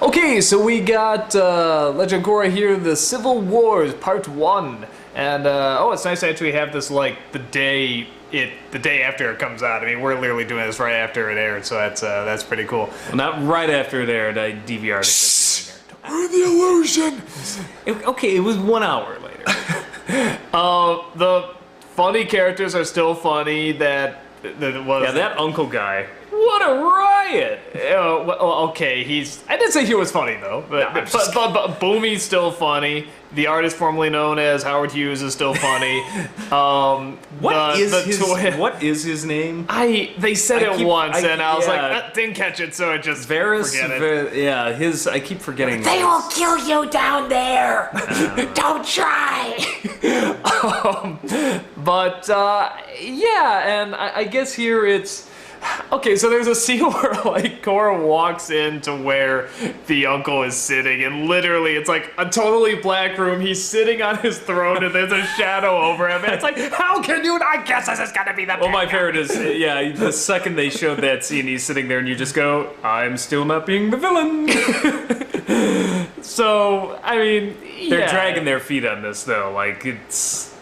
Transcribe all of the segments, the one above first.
Okay, so we got Legend of Korra here, the Civil Wars Part 1. And, oh, it's nice to actually have this, like, the day after it comes out. I mean, we're literally doing this right after it aired, so that's pretty cool. Well, not right after it aired, I DVR'd it. We're the illusion! Okay, it was 1 hour later. The funny characters are still funny, that was... Yeah, that uncle guy. What a riot! Well, okay, I didn't say he was funny, though. But Boomy's still funny. The artist formerly known as Howard Hughes is still funny. What is his name? They said it once, and I was yeah. like, didn't catch it, so I just Varys, forget it. I keep forgetting. They will kill you down there! Don't try! Yeah, and I guess here it's... Okay, so there's a scene where, like, Korra walks into where the uncle is sitting, and literally it's like a totally black room. He's sitting on his throne, and there's a shadow over him, and it's like, how can you not guess this is gonna be the Well, my favorite is, the second they showed that scene, he's sitting there, and you just go, I'm still not being the villain. So, I mean, They're dragging their feet on this, though. Like, it's...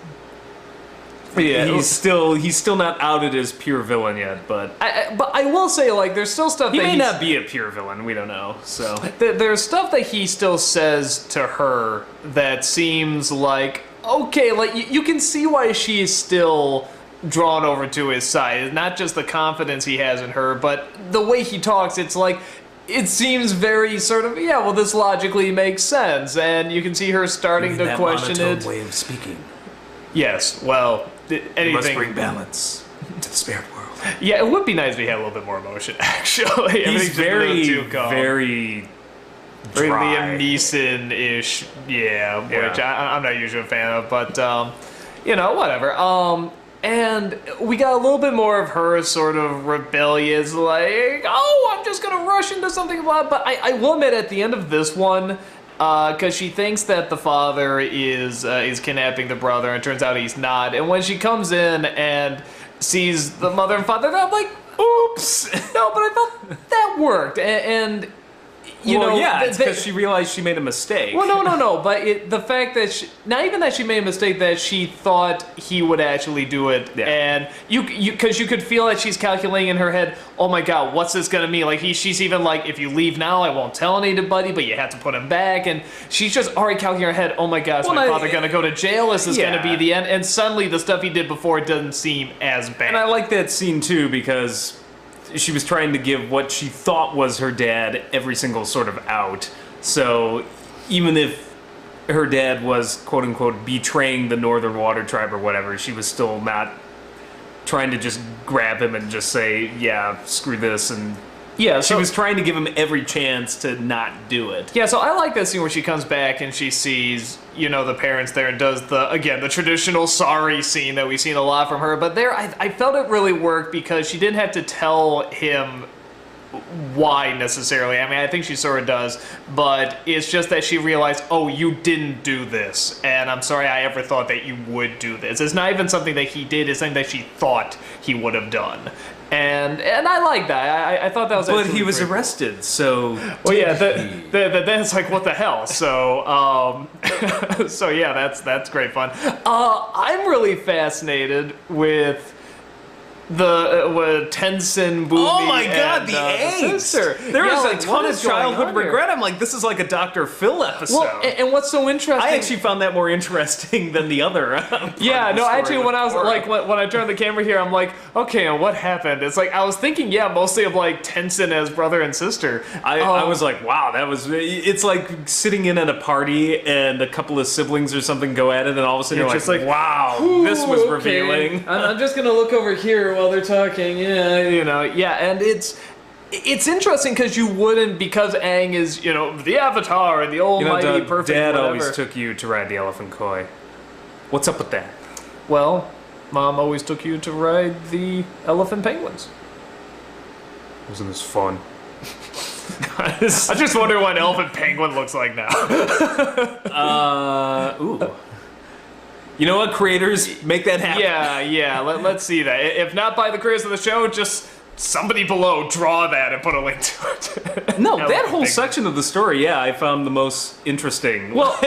Yeah, he's still not outed as pure villain yet, but I will say, like, there's still stuff he that may not be a pure villain. We don't know. So there's stuff that he still says to her that seems like, okay, like you can see why she's still drawn over to his side. Not just the confidence he has in her, but the way he talks. It's like, it seems very sort of, yeah, well, this logically makes sense, and you can see her starting to question it. Way of speaking. Yes, well, anything. You must bring balance to the spirit world. Yeah, it would be nice if he had a little bit more emotion, actually. he's very Very Liam Neeson-ish, which I'm not usually a fan of, but, whatever. And we got a little bit more of her sort of rebellious, like, oh, I'm just gonna rush into something, but I will admit at the end of this one, because she thinks that the father is kidnapping the brother, and it turns out he's not. And when she comes in and sees the mother and father, I'm like, oops. No, but I thought that worked. And it's because she realized she made a mistake. Well, no. But the fact that not even that she made a mistake, that she thought he would actually do it, and because you could feel that she's calculating in her head, oh my God, what's this gonna mean? Like she's even like, if you leave now, I won't tell anybody, but you have to put him back, and she's just already calculating in her head, oh my God, is my father gonna go to jail? Is this gonna be the end? And suddenly the stuff he did before doesn't seem as bad. And I like that scene too because she was trying to give what she thought was her dad every single sort of out. So even if her dad was, quote-unquote, betraying the Northern Water Tribe or whatever, she was still not trying to just grab him and just say, yeah, screw this. And she was trying to give him every chance to not do it. Yeah, so I like that scene where she comes back and she sees, the parents there, and does the traditional sorry scene that we've seen a lot from her. But there, I felt it really worked because she didn't have to tell him why necessarily. I mean, I think she sort of does, but it's just that she realized, oh, you didn't do this, and I'm sorry I ever thought that you would do this. It's not even something that he did, it's something that she thought he would have done. And I like that. I thought that was. But he was arrested, so. Well, yeah. That's like, what the hell? So, so yeah, that's great fun. I'm really fascinated with the Tenzin, Boomy, oh my God, and, the angst! sister. There was a ton of childhood regret. I'm like, this is like a Dr. Phil episode. Well, and what's so interesting? I actually found that more interesting than the other. Actually, when I was like, when I turned the camera here, I'm like, okay, and what happened? It's like I was thinking, mostly of like Tenzin as brother and sister. I was like, wow, that was. It's like sitting in at a party and a couple of siblings or something go at it, and all of a sudden you're just like, wow, this was revealing. I'm just gonna look over here while they're talking, and it's interesting because you wouldn't, because Aang is, the Avatar and the almighty perfect Dad whatever. always took you to ride the elephant koi. What's up with that? Well, Mom always took you to ride the elephant penguins. Wasn't this fun? I just wonder what an elephant penguin looks like now. Ooh. You know what, creators? Make that happen. Yeah, let's see that. If not by the creators of the show, just somebody below draw that and put a link to it. No, that whole section of the story, I found the most interesting. Well,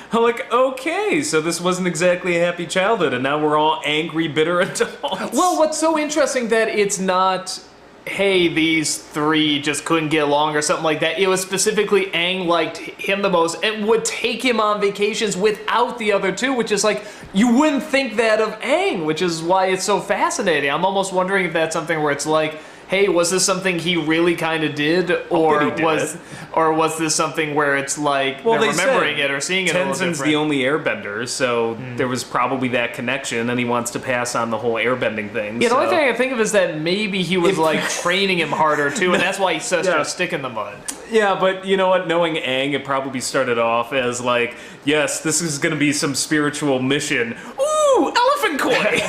I'm like, okay, so this wasn't exactly a happy childhood, and now we're all angry, bitter adults. Well, what's so interesting that it's not, hey, these three just couldn't get along or something like that. It was specifically Aang liked him the most and would take him on vacations without the other two, which is like, you wouldn't think that of Aang, which is why it's so fascinating. I'm almost wondering if that's something where it's like, hey, was this something he really kind of did, or was this something where it's like they're remembering it or seeing it a little different? Tenzin's the only airbender, so there was probably that connection, and he wants to pass on the whole airbending thing. Yeah, the only thing I can think of is that maybe he was like training him harder too, and that's why he's such a stick in the mud. Yeah, but you know what? Knowing Aang, it probably started off as like, yes, this is going to be some spiritual mission. Ooh, elephant koi!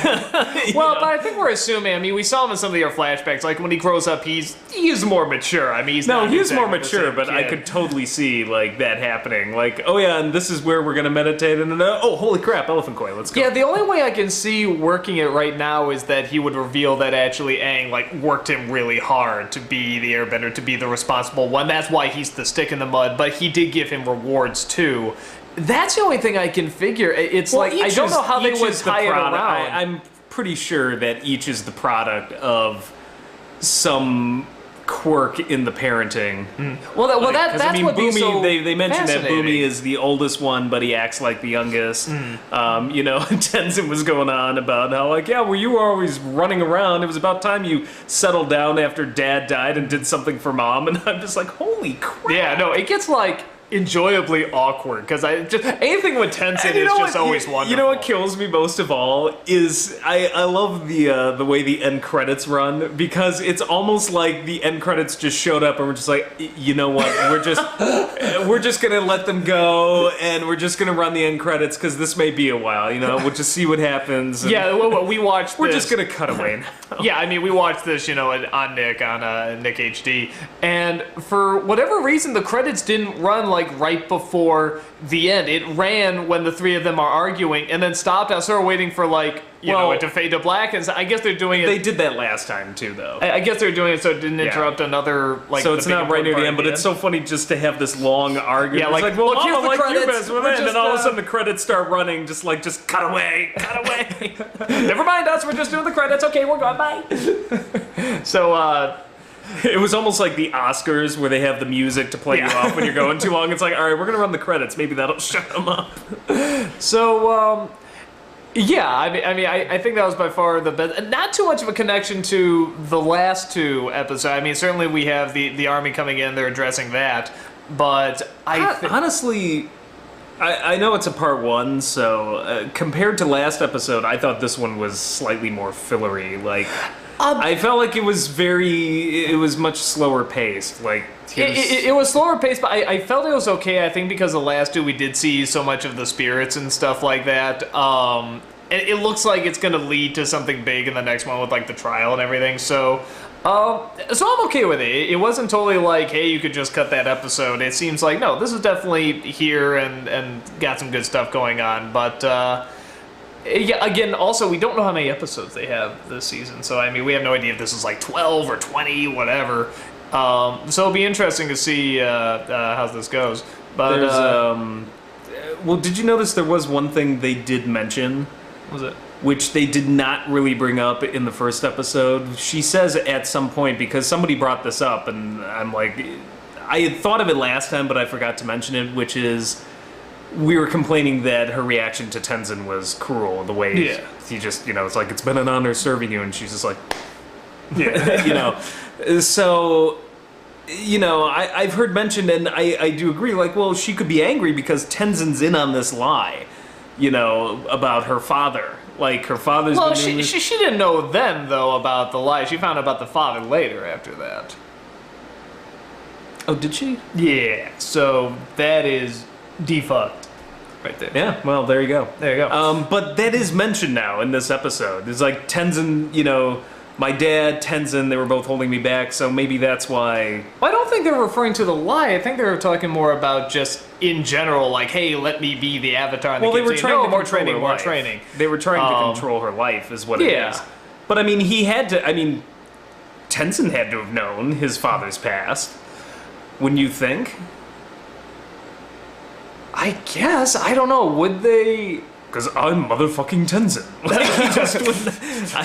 Well, but I think we're assuming, I mean, we saw him in some of your flashbacks, like when he grows up, he's more mature. I mean, he's more mature, but I could totally see like that happening. Like, oh yeah, and this is where we're gonna meditate, and oh, holy crap, elephant koi, let's go. Yeah, the only way I can see working it right now is that he would reveal that actually Aang like worked him really hard to be the airbender, to be the responsible one. That's why he's the stick in the mud, but he did give him rewards too. That's the only thing I can figure. It's like, I don't know how they would tie it around. I'm pretty sure that each is the product of some quirk in the parenting. Well, that's I mean, what Boomy, they mentioned that Boomy is the oldest one, but he acts like the youngest. You know, Tenzin was going on about how, like, yeah, well, you were always running around. It was about time you settled down after Dad died and did something for Mom. And I'm just like, holy crap. Yeah, no, it gets, like, enjoyably awkward, because I just anything with Tenzin is just always wonderful. You know what kills me most of all is I love the way the end credits run, because it's almost like the end credits just showed up and we're just like, you know what, we're just gonna let them go and we're just gonna run the end credits because this may be a while, you know, we'll just see what happens. Yeah, we watched. We're just gonna cut away now. Yeah, I mean, we watched this, you know, on Nick HD, and for whatever reason, the credits didn't run like right before the end. It ran when the three of them are arguing, and then stopped. I was sort of waiting for like, you know, it to fade to black, and so I guess they're doing it. They did that last time too, though. I guess they're doing it so it didn't interrupt another like. So it's not right near the end, but it's so funny just to have this long argument. Yeah, like, well, look, here's the credits, and then all of a sudden the credits start running, just cut away, cut away. Never mind us, we're just doing the credits. Okay, we're going, bye. So, it was almost like the Oscars where they have the music to play you off when you're going too long. It's like, all right, we're gonna run the credits. Maybe that'll shut them up. So, yeah, I think that was by far the best. Not too much of a connection to the last two episodes. I mean, certainly we have the army coming in; they're addressing that. But honestly, I know it's a part one, so compared to last episode, I thought this one was slightly more fillery. Like, I felt like it was much slower paced. Like, it was slower paced, but I felt it was okay. I think because the last two we did see so much of the spirits and stuff like that. And it looks like it's going to lead to something big in the next one with like the trial and everything. So I'm okay with it. It wasn't totally like, hey, you could just cut that episode. It seems like, no, this is definitely here and got some good stuff going on. But yeah, again, also, we don't know how many episodes they have this season. So, I mean, we have no idea if this is like 12 or 20, whatever. So it'll be interesting to see how this goes. But well, did you notice there was one thing they did mention? What was it? Which they did not really bring up in the first episode. She says at some point, because somebody brought this up, and I'm like, I had thought of it last time, but I forgot to mention it, which is, we were complaining that her reaction to Tenzin was cruel, the way he just, you know, it's like, it's been an honor serving you, and she's just like, yeah, you know. So, you know, I've heard mentioned, and I do agree, like, well, she could be angry because Tenzin's in on this lie, you know, about her father. Like, her father's well, been doing this. she didn't know then, though, about the lie. She found out about the father later after that. Oh, did she? Yeah, so that is defucked right there. Yeah, well, there you go. There you go. But that is mentioned now in this episode. It's like Tenzin, you know, my dad, Tenzin, they were both holding me back, so maybe that's why. Well, I don't think they were referring to the lie. I think they were talking more about just in general, like, hey, let me be the avatar. And well, they were trying to more training, more training. They were trying to control her life, is what it is. But I mean, he had to. I mean, Tenzin had to have known his father's past. Wouldn't you think? I guess. I don't know. Would they? Because I'm motherfucking Tenzin. Like, he just wouldn't.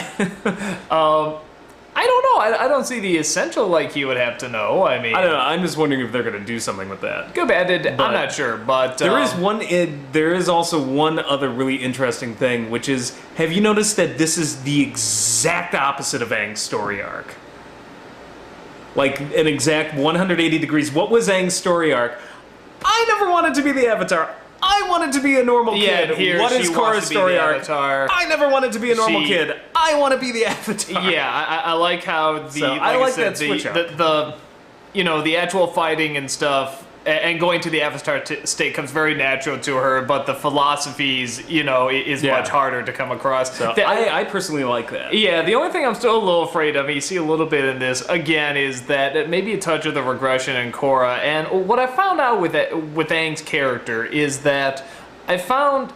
I don't know. I don't see the essential like he would have to know. I mean, I don't know. I'm just wondering if they're going to do something with that. Good, bad. I'm not sure, but there is one. There is also one other really interesting thing, which is: have you noticed that this is the exact opposite of Aang's story arc? Like an exact 180 degrees. What was Aang's story arc? I never wanted to be the Avatar. I wanted to be a normal kid. Here What is Korra's story arc? Avatar. I never wanted to be a normal kid. I want to be the Avatar. Yeah, I like how the I like that switch up. The the actual fighting and stuff and going to the Avatar state comes very natural to her, but the philosophies, is much harder to come across. So I personally like that. Yeah, the only thing I'm still a little afraid of, and you see a little bit in this, again, is that maybe a touch of the regression in Korra. And what I found out with Aang's character is that I found...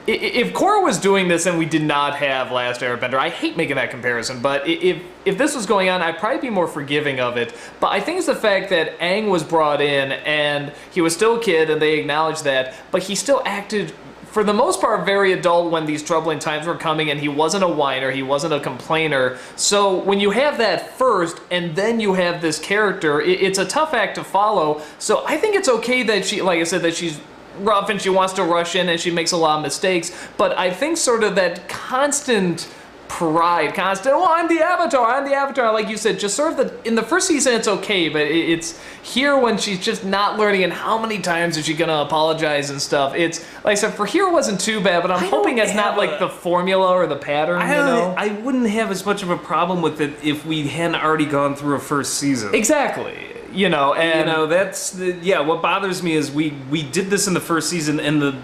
If Korra was doing this and we did not have Last Airbender, I hate making that comparison, but if this was going on, I'd probably be more forgiving of it. But I think it's the fact that Aang was brought in and he was still a kid and they acknowledged that, but he still acted, for the most part, very adult when these troubling times were coming, and he wasn't a whiner, he wasn't a complainer. So when you have that first and then you have this character, it's a tough act to follow. So I think it's okay that she, like I said, that she's rough and she wants to rush in and she makes a lot of mistakes, but I think sort of that constant pride, I'm the Avatar, like you said, just sort of in the first season it's okay, but it's here when she's just not learning, and how many times is she gonna apologize and stuff. It's, like I said, for here it wasn't too bad, but I'm hoping it's not like the formula or the pattern, I wouldn't have as much of a problem with it if we hadn't already gone through a first season. Exactly. That's what bothers me is we did this in the first season, and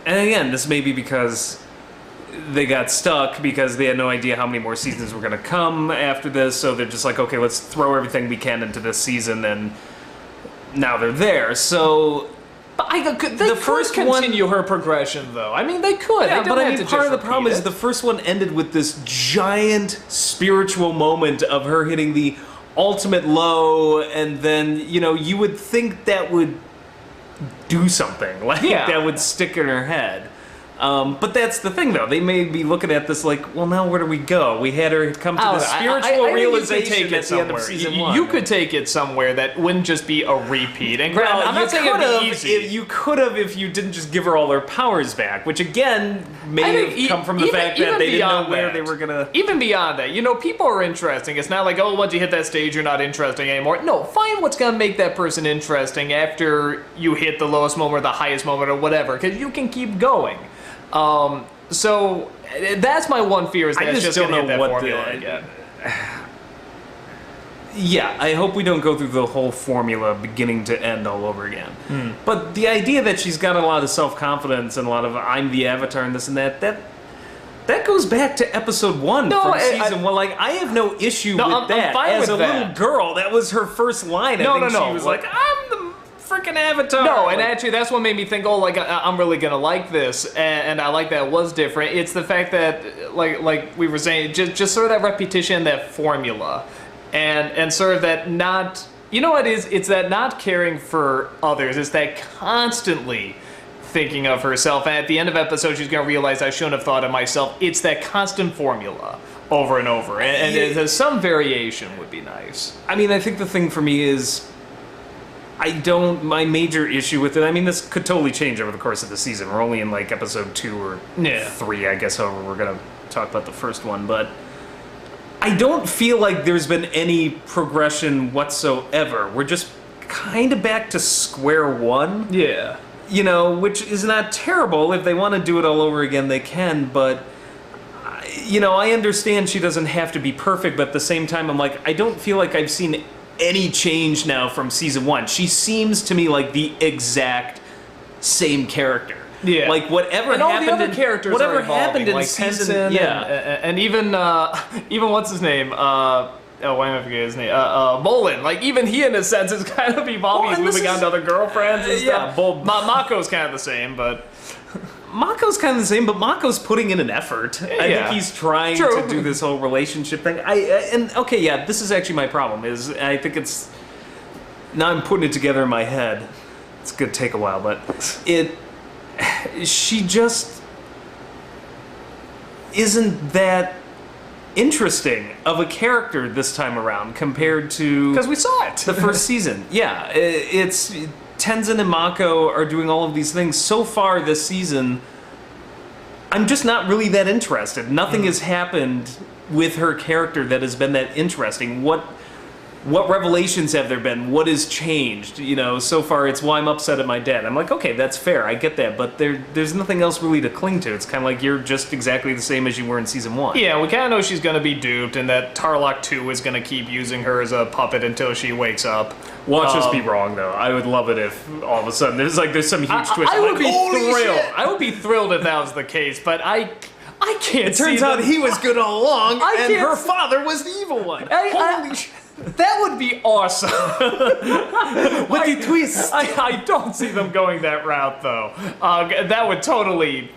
again, this may be because they got stuck because they had no idea how many more seasons were going to come after this, so they're just like, okay, let's throw everything we can into this season, and now they're there. So but they could continue her progression, though. I mean, they could. Yeah, but I mean, part of the problem is the first one ended with this giant spiritual moment of her hitting the ultimate low, and then you would think that would do something, like that would stick in her head. But that's the thing, though. They may be looking at this like, well, now where do we go? We had her come to the spiritual realization at the end of season one. You could take it somewhere that wouldn't just be a repeat. And I'm not saying it'd be easy. You could have if you didn't just give her all her powers back, which again may have come from the fact that they didn't know where they were gonna. Even beyond that, people are interesting. It's not like, oh, once you hit that stage, you're not interesting anymore. No, find what's gonna make that person interesting after you hit the lowest moment or the highest moment or whatever, because you can keep going. So that's my one fear, is that it's just gonna hit that formula again. Yeah, I hope we don't go through the whole formula beginning to end all over again. But the idea that she's got a lot of self-confidence and a lot of I'm the Avatar and this and that goes back to episode 1 from season 1. Like, I have no issue with that. As a little girl, that was her first line. I think she was like, I'm the freaking Avatar. No, and actually that's what made me think, oh, like, I'm really gonna like this, and I like that it was different. It's the fact that, like we were saying, just sort of that repetition, that formula, and sort of that not, what it is? It's that not caring for others. It's that constantly thinking of herself, and at the end of episode she's gonna realize, I shouldn't have thought of myself. It's that constant formula over and over, and some variation would be nice. I mean, I think the thing for me is, my major issue with it, I mean, this could totally change over the course of the season. We're only in like episode 2 or 3, I guess, however we're going to talk about the first one, but I don't feel like there's been any progression whatsoever. We're just kind of back to square one. Yeah. Which is not terrible. If they want to do it all over again, they can, but I understand she doesn't have to be perfect, but at the same time, I'm like, I don't feel like I've seen any change now from season 1. She seems to me like the exact same character. Yeah. Like whatever and happened, all the other characters whatever are evolving, happened in like season, Tenzin and even what's his name? Why am I forgetting his name? Bolin. Like, even he, in a sense, is kind of evolving. He's moving on to other girlfriends and stuff. Yeah, Mako's kind of the same, but Mako's kind of the same, but Mako's putting in an effort. I think he's trying to do this whole relationship thing. This is actually my problem. Is I think it's now I'm putting it together in my head. It's gonna take a while, but she just isn't that interesting of a character this time around compared to because we saw it the first season. Yeah, it's Tenzin and Mako are doing all of these things so far this season. I'm just not really that interested. Nothing has happened with her character that has been that interesting. What revelations have there been? What has changed? You know, so far it's, well, I'm upset at my dad. I'm like, okay, that's fair. I get that. But there's nothing else really to cling to. It's kind of like you're just exactly the same as you were in season 1. Yeah, we kind of know she's going to be duped and that Tarlok 2 is going to keep using her as a puppet until she wakes up. Watch us be wrong, though. I would love it if all of a sudden there's some huge twist. I would be thrilled. Shit. I would be thrilled if that was the case, but I can't. It turns out he was good all along, and her father was the evil one. Holy shit. That would be awesome. With the twist. I don't see them going that route, though. That would totally,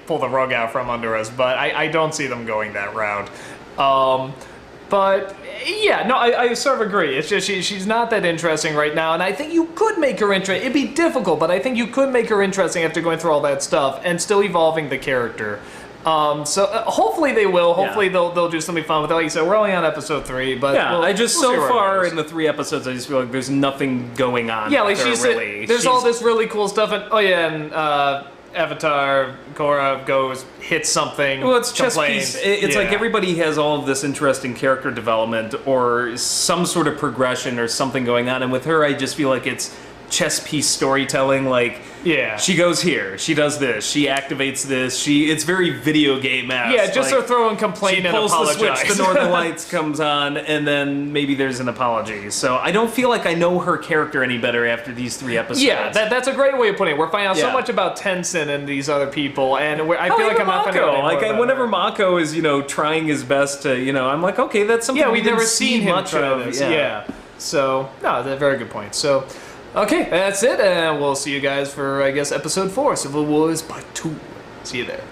pull the rug out from under us, but I don't see them going that route. But, yeah, no, I sort of agree. It's just she's not that interesting right now, and I think you could make her interesting. It'd be difficult, but I think you could make her interesting after going through all that stuff and still evolving the character. Hopefully they will. Hopefully they'll do something fun with it. Like you said, we're only on episode 3, but yeah, we'll so far in the 3 episodes, I just feel like there's nothing going on. Yeah, there's all this really cool stuff, and Avatar, Korra goes, hits something. Well, it's chess piece. It's like everybody has all of this interesting character development or some sort of progression or something going on, and with her, I just feel like it's chess piece storytelling. She goes here, she does this, she activates this, it's very video game-esque. Yeah, just her throw and complain and apologize. She pulls the switch, the Northern Lights comes on, and then maybe there's an apology. So I don't feel like I know her character any better after these 3 episodes. Yeah, that's a great way of putting it. We're finding out so much about Tenzin and these other people, and I feel like I'm not going to whenever Mako is, trying his best to, I'm like, okay, that's something we've never seen him much of. This. Yeah. So, no, that's a very good point. So, okay, that's it, and we'll see you guys for, I guess, episode 4, Civil Wars Part 2. See you there.